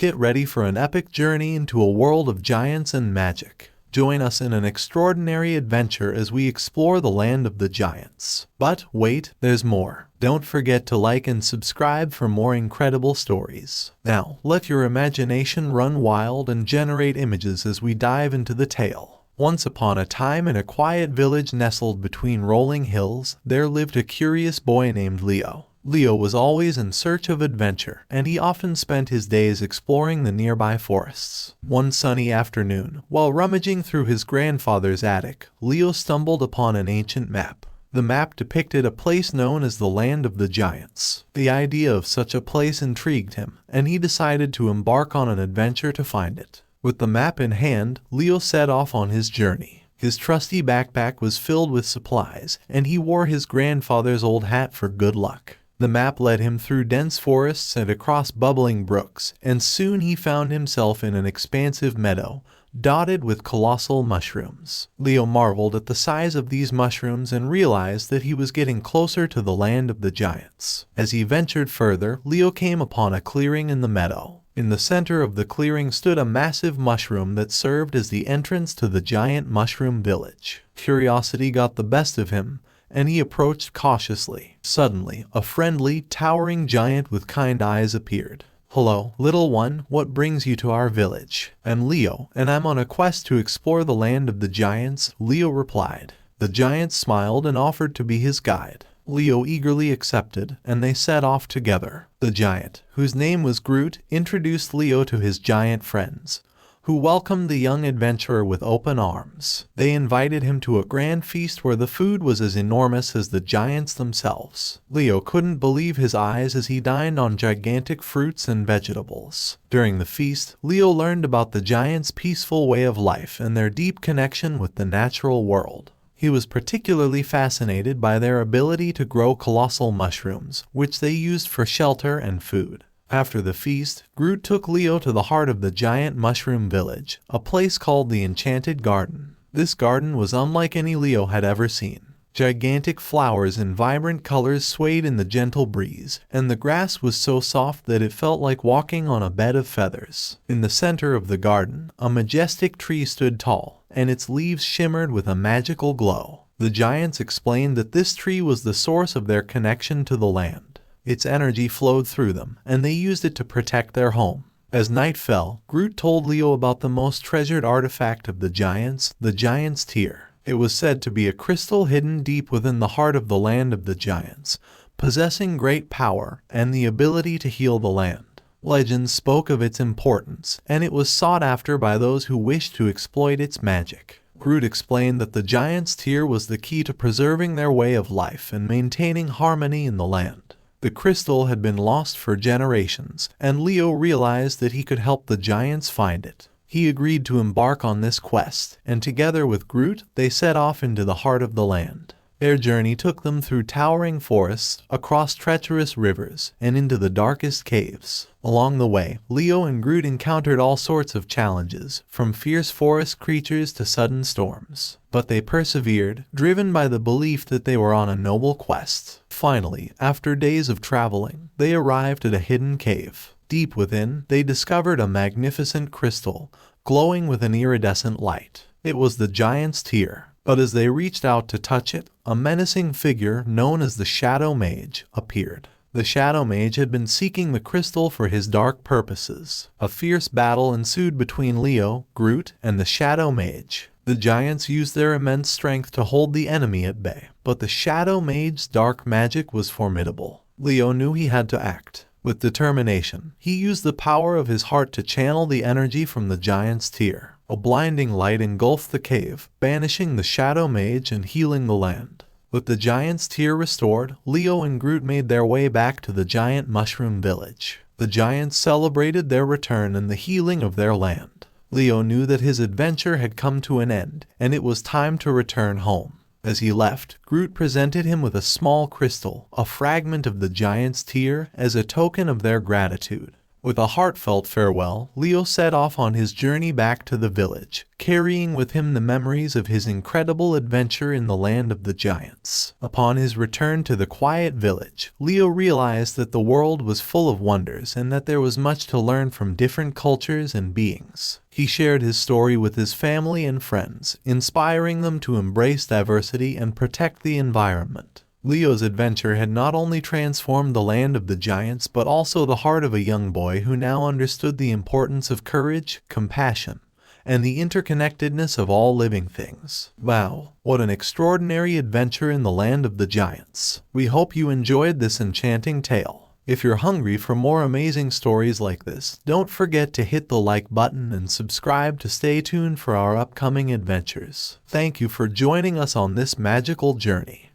get ready for an epic journey into a world of giants and magic. Join us in an extraordinary adventure as we explore the land of the giants. But wait, there's more. Don't forget to like and subscribe for more incredible stories. Now, let your imagination run wild and generate images as we dive into the tale. Once upon a time, in a quiet village nestled between rolling hills, there lived a curious boy named Leo. Leo was always in search of adventure, and he often spent his days exploring the nearby forests. One sunny afternoon, while rummaging through his grandfather's attic, Leo stumbled upon an ancient map. The map depicted a place known as the Land of the Giants. The idea of such a place intrigued him, and he decided to embark on an adventure to find it. With the map in hand, Leo set off on his journey. His trusty backpack was filled with supplies, and he wore his grandfather's old hat for good luck. The map led him through dense forests and across bubbling brooks, and soon he found himself in an expansive meadow, dotted with colossal mushrooms. Leo marveled at the size of these mushrooms and realized that he was getting closer to the land of the giants. As he ventured further, Leo came upon a clearing in the meadow. In the center of the clearing stood a massive mushroom that served as the entrance to the giant mushroom village. Curiosity got the best of him, and he approached cautiously. Suddenly, a friendly, towering giant with kind eyes appeared. "Hello, little one, what brings you to our village?" "I'm Leo, and I'm on a quest to explore the land of the giants," Leo replied. The giant smiled and offered to be his guide. Leo eagerly accepted, and they set off together. The giant, whose name was Groot, introduced Leo to his giant friends, who welcomed the young adventurer with open arms. They invited him to a grand feast where the food was as enormous as the giants themselves. Leo couldn't believe his eyes as he dined on gigantic fruits and vegetables. During the feast, Leo learned about the giants' peaceful way of life and their deep connection with the natural world. He was particularly fascinated by their ability to grow colossal mushrooms, which they used for shelter and food. After the feast, Groot took Leo to the heart of the giant mushroom village, a place called the Enchanted Garden. This garden was unlike any Leo had ever seen. Gigantic flowers in vibrant colors swayed in the gentle breeze, and the grass was so soft that it felt like walking on a bed of feathers. In the center of the garden, a majestic tree stood tall, and its leaves shimmered with a magical glow. The giants explained that this tree was the source of their connection to the land. Its energy flowed through them, and they used it to protect their home. As night fell, Groot told Leo about the most treasured artifact of the Giant's Tear. It was said to be a crystal hidden deep within the heart of the land of the giants, possessing great power and the ability to heal the land. Legends spoke of its importance, and it was sought after by those who wished to exploit its magic. Groot explained that the Giant's Tear was the key to preserving their way of life and maintaining harmony in the land. The crystal had been lost for generations, and Leo realized that he could help the giants find it. He agreed to embark on this quest, and together with Groot, they set off into the heart of the land. Their journey took them through towering forests, across treacherous rivers, and into the darkest caves. Along the way, Leo and Groot encountered all sorts of challenges, from fierce forest creatures to sudden storms. But they persevered, driven by the belief that they were on a noble quest. Finally, after days of traveling, they arrived at a hidden cave. Deep within, they discovered a magnificent crystal, glowing with an iridescent light. It was the Giant's Tear. But as they reached out to touch it, a menacing figure known as the Shadow Mage appeared. The Shadow Mage had been seeking the crystal for his dark purposes. A fierce battle ensued between Leo, Groot, and the Shadow Mage. The giants used their immense strength to hold the enemy at bay, but the Shadow Mage's dark magic was formidable. Leo knew he had to act. With determination, he used the power of his heart to channel the energy from the Giant's Tear. A blinding light engulfed the cave, banishing the Shadow Mage and healing the land. With the Giant's Tear restored, Leo and Groot made their way back to the giant mushroom village. The giants celebrated their return and the healing of their land. Leo knew that his adventure had come to an end, and it was time to return home. As he left, Groot presented him with a small crystal, a fragment of the Giant's Tear, as a token of their gratitude. With a heartfelt farewell, Leo set off on his journey back to the village, carrying with him the memories of his incredible adventure in the land of the giants. Upon his return to the quiet village, Leo realized that the world was full of wonders and that there was much to learn from different cultures and beings. He shared his story with his family and friends, inspiring them to embrace diversity and protect the environment. Leo's adventure had not only transformed the land of the giants but also the heart of a young boy who now understood the importance of courage, compassion, and the interconnectedness of all living things. Wow, what an extraordinary adventure in the land of the giants. We hope you enjoyed this enchanting tale. If you're hungry for more amazing stories like this, don't forget to hit the like button and subscribe to stay tuned for our upcoming adventures. Thank you for joining us on this magical journey.